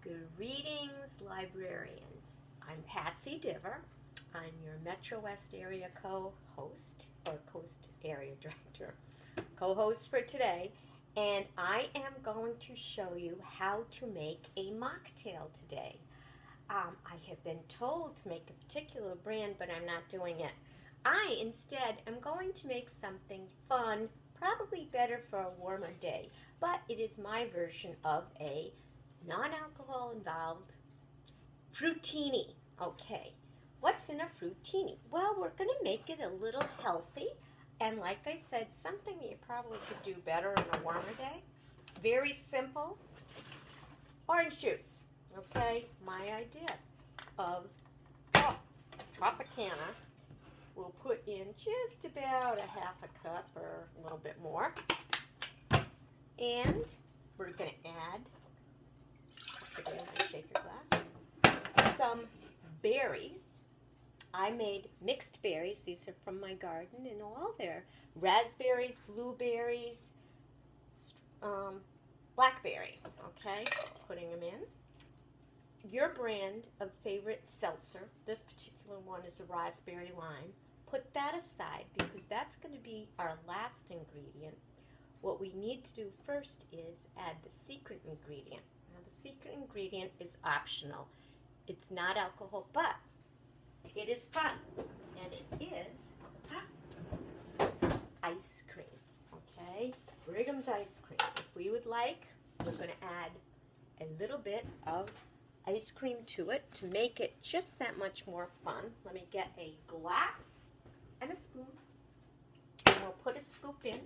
Greetings, librarians. I'm Patsy Diver. I'm your Metro West area co-host, or Coast area director, co-host for today, and I am going to show you how to make a mocktail today. I have been told to make a particular brand, but I'm not doing it. I instead am going to make something fun, probably better for a warmer day, but it is my version of a non-alcohol involved Funtini. Okay, what's in a Funtini? Well, we're going to make it a little healthy, and like I said, something you probably could do better on a warmer day. Very simple. Orange juice. Okay, my idea of Tropicana. We'll put in just about a half a cup or a little bit more, and we're going to add, put it in my shaker glass, some berries. I made mixed berries. These are from my garden, and all there. Raspberries, blueberries, blackberries. Okay, putting them in. Your brand of favorite seltzer, this particular one is a raspberry lime. Put that aside because that's going to be our last ingredient. What we need to do first is add the secret ingredient. Now, the secret ingredient is optional. It's not alcohol, but it is fun, and it is ice cream. Okay, Brigham's ice cream. If we would like, we're going to add a little bit of ice cream to it to make it just that much more fun. Let me get a glass and a spoon, and we'll put a scoop in.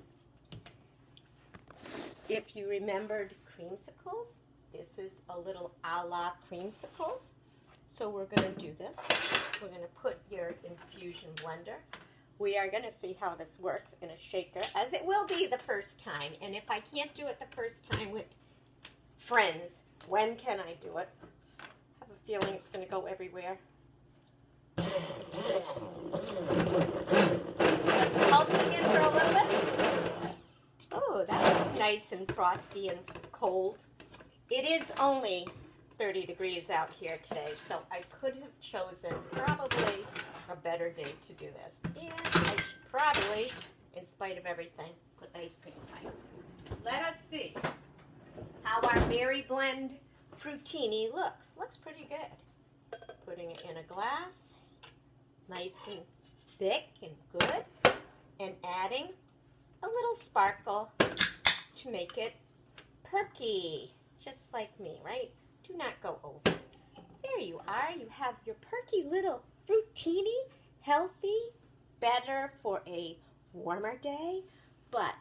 If you remembered creamsicles, this is a little a la creamsicles. So we're going to do this. We're going to put your infusion blender. We are going to see how this works in a shaker, as it will be the first time. And if I can't do it the first time with friends, when can I do it? I have a feeling it's going to go everywhere. Just pulsing it for a little bit. Oh, that looks nice and frosty and cold. It is only 30 degrees out here today, so I could have chosen probably a better day to do this. And I should probably, in spite of everything, put the ice cream away. Let us see how our berry blend Funtini looks. Looks pretty good. Putting it in a glass, nice and thick and good, and adding a little sparkle to make it perky, just like me, right? Do not go over. There you are. You have your perky little Funtini, healthy, better for a warmer day, but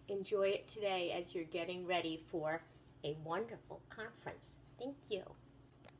enjoy it today as you're getting ready for a wonderful conference. Thank you.